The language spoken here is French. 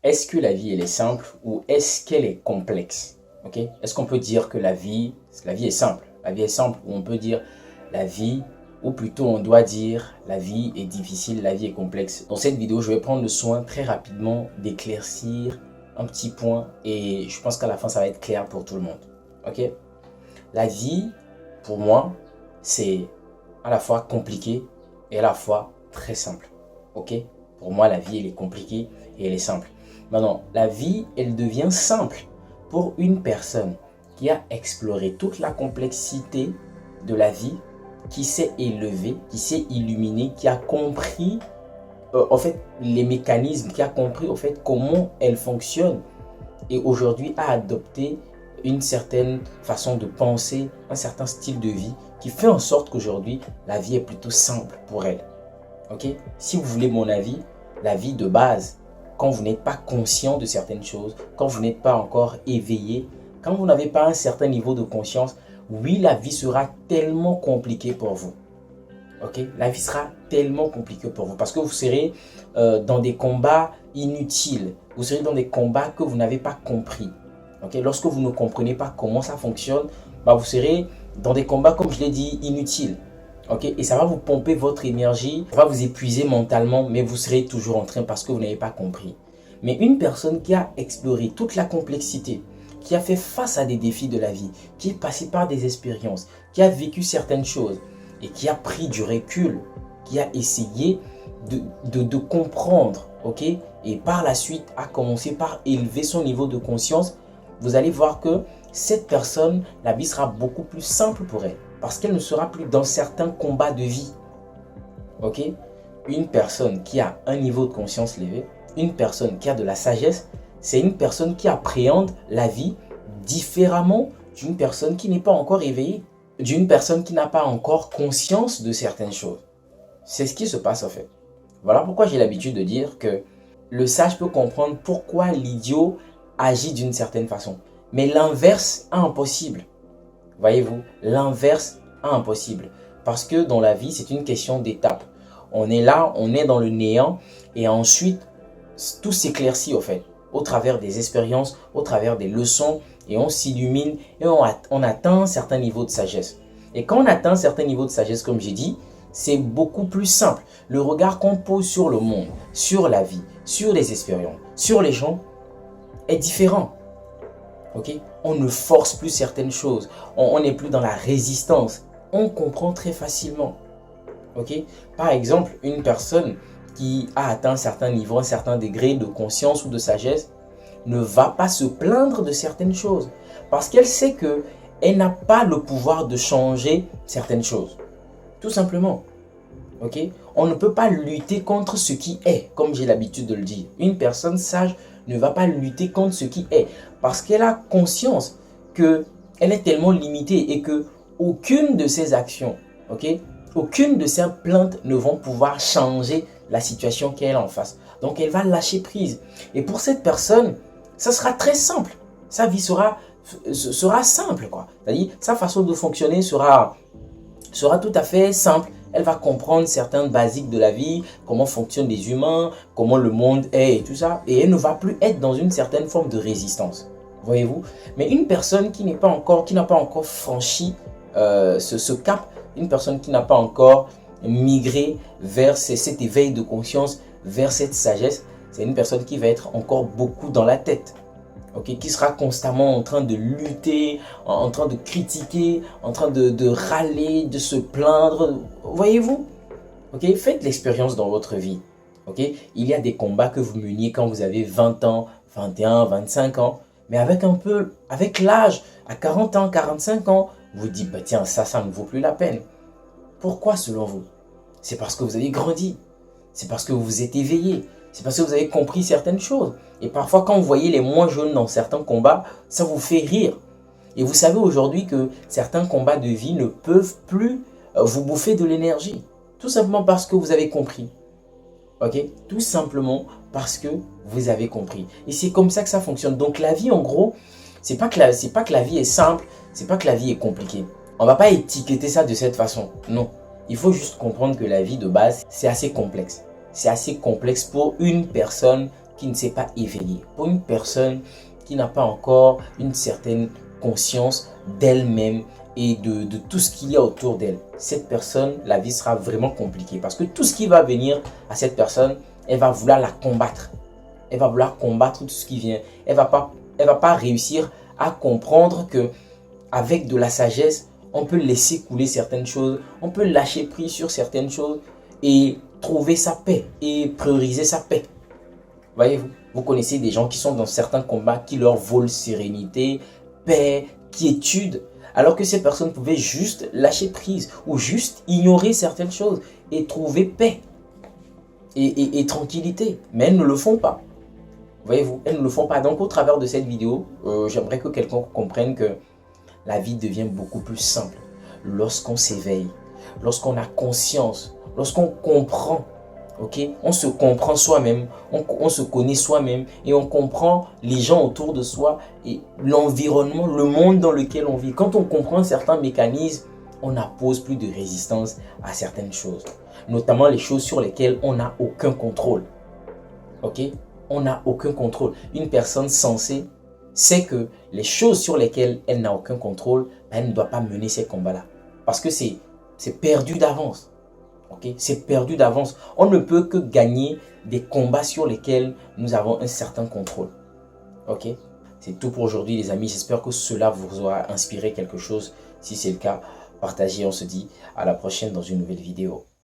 Est-ce que la vie, elle est simple ou est-ce qu'elle est complexe? Ok? Est-ce qu'on peut dire que la vie est simple? La vie est simple ou on peut dire la vie, ou plutôt on doit dire la vie est difficile, la vie est complexe. Dans cette vidéo, je vais prendre le soin très rapidement d'éclaircir un petit point et je pense qu'à la fin, ça va être clair pour tout le monde. Ok? La vie, pour moi, c'est à la fois compliqué et à la fois très simple. Ok? Pour moi, la vie, elle est compliquée et elle est simple. Maintenant, la vie, elle devient simple pour une personne qui a exploré toute la complexité de la vie, qui s'est élevée, qui s'est illuminée, qui a compris en fait les mécanismes, qui a compris en fait comment elle fonctionne et aujourd'hui a adopté une certaine façon de penser, un certain style de vie qui fait en sorte qu'aujourd'hui la vie est plutôt simple pour elle. Ok? Si vous voulez mon avis, la vie de base, quand vous n'êtes pas conscient de certaines choses, quand vous n'êtes pas encore éveillé, quand vous n'avez pas un certain niveau de conscience, oui, la vie sera tellement compliquée pour vous. Ok? La vie sera tellement compliquée pour vous parce que vous serez dans des combats inutiles. Vous serez dans des combats que vous n'avez pas compris. Ok? Lorsque vous ne comprenez pas comment ça fonctionne, bah vous serez dans des combats, comme je l'ai dit, inutiles. Okay? Et ça va vous pomper votre énergie, ça va vous épuiser mentalement, mais vous serez toujours en train parce que vous n'avez pas compris. Mais une personne qui a exploré toute la complexité, qui a fait face à des défis de la vie, qui est passé par des expériences, qui a vécu certaines choses et qui a pris du recul, qui a essayé de comprendre, ok? Et par la suite a commencé par élever son niveau de conscience, vous allez voir que cette personne, la vie sera beaucoup plus simple pour elle. Parce qu'elle ne sera plus dans certains combats de vie. Ok? Une personne qui a un niveau de conscience élevé, une personne qui a de la sagesse, c'est une personne qui appréhende la vie différemment d'une personne qui n'est pas encore éveillée, d'une personne qui n'a pas encore conscience de certaines choses. C'est ce qui se passe en fait. Voilà pourquoi j'ai l'habitude de dire que le sage peut comprendre pourquoi l'idiot agit d'une certaine façon. Mais l'inverse est impossible. Voyez-vous, l'inverse est impossible. Parce que dans la vie, c'est une question d'étape. On est là, on est dans le néant et ensuite, tout s'éclaircit au fait. Au travers des expériences, au travers des leçons et on s'illumine et on atteint un certain niveau de sagesse. Et quand on atteint un certain niveau de sagesse, comme j'ai dit, c'est beaucoup plus simple. Le regard qu'on pose sur le monde, sur la vie, sur les expériences, sur les gens est différent. Okay? On ne force plus certaines choses. On n'est plus dans la résistance. On comprend très facilement. Okay? Par exemple, une personne qui a atteint un certain niveau, un certain degré de conscience ou de sagesse, ne va pas se plaindre de certaines choses. Parce qu'elle sait qu'elle n'a pas le pouvoir de changer certaines choses. Tout simplement. Okay? On ne peut pas lutter contre ce qui est, comme j'ai l'habitude de le dire. Une personne sage ne va pas lutter contre ce qui est parce qu'elle a conscience qu'elle est tellement limitée et que aucune de ses actions, aucune de ses plaintes ne vont pouvoir changer la situation qu'elle a en face. Donc elle va lâcher prise. Et pour cette personne, ça sera très simple. Sa vie sera simple, quoi. C'est-à-dire, sa façon de fonctionner sera tout à fait simple. Elle va comprendre certains basiques de la vie, comment fonctionnent les humains, comment le monde est et tout ça. Et elle ne va plus être dans une certaine forme de résistance. Voyez-vous? Mais une personne qui n'a pas encore franchi ce cap, une personne qui n'a pas encore migré vers cet éveil de conscience, vers cette sagesse, c'est une personne qui va être encore beaucoup dans la tête. Okay, qui sera constamment en train de lutter, en train de critiquer, en train de râler, de se plaindre. Voyez-vous? Okay, faites l'expérience dans votre vie. Okay? Il y a des combats que vous meniez quand vous avez 20 ans, 21, 25 ans. Mais avec l'âge, à 40 ans, 45 ans, vous dites, bah tiens, ça ne vaut plus la peine. Pourquoi selon vous? C'est parce que vous avez grandi. C'est parce que vous vous êtes éveillé. C'est parce que vous avez compris certaines choses. Et parfois, quand vous voyez les moins jeunes dans certains combats, ça vous fait rire. Et vous savez aujourd'hui que certains combats de vie ne peuvent plus vous bouffer de l'énergie. Tout simplement parce que vous avez compris. Ok? Tout simplement parce que vous avez compris. Et c'est comme ça que ça fonctionne. Donc la vie, en gros, c'est pas que la vie est simple, c'est pas que la vie est compliquée. On va pas étiqueter ça de cette façon. Non. Il faut juste comprendre que la vie de base, c'est assez complexe. C'est assez complexe pour une personne qui ne s'est pas éveillée, pour une personne qui n'a pas encore une certaine conscience d'elle-même et de tout ce qu'il y a autour d'elle, cette personne, la vie sera vraiment compliquée. Parce que tout ce qui va venir à cette personne, elle va vouloir la combattre. Elle va vouloir combattre tout ce qui vient. Elle va pas réussir à comprendre que avec de la sagesse, on peut laisser couler certaines choses, on peut lâcher prise sur certaines choses et trouver sa paix et prioriser sa paix. Voyez-vous, vous connaissez des gens qui sont dans certains combats qui leur volent sérénité, paix, quiétude, alors que ces personnes pouvaient juste lâcher prise ou juste ignorer certaines choses et trouver paix et tranquillité. Mais elles ne le font pas. Voyez-vous, elles ne le font pas. Donc au travers de cette vidéo, j'aimerais que quelqu'un comprenne que la vie devient beaucoup plus simple lorsqu'on s'éveille, lorsqu'on a conscience, lorsqu'on comprend. Okay? On se comprend soi-même, on se connaît soi-même et on comprend les gens autour de soi et l'environnement, le monde dans lequel on vit. Quand on comprend certains mécanismes, on n'oppose plus de résistance à certaines choses, notamment les choses sur lesquelles on n'a aucun contrôle. Ok? On n'a aucun contrôle. Une personne sensée sait que les choses sur lesquelles elle n'a aucun contrôle, elle ne doit pas mener ces combats-là. Parce que c'est perdu d'avance. Okay? C'est perdu d'avance. On ne peut que gagner des combats sur lesquels nous avons un certain contrôle. Ok? C'est tout pour aujourd'hui les amis. J'espère que cela vous aura inspiré quelque chose. Si c'est le cas, partagez. On se dit à la prochaine dans une nouvelle vidéo.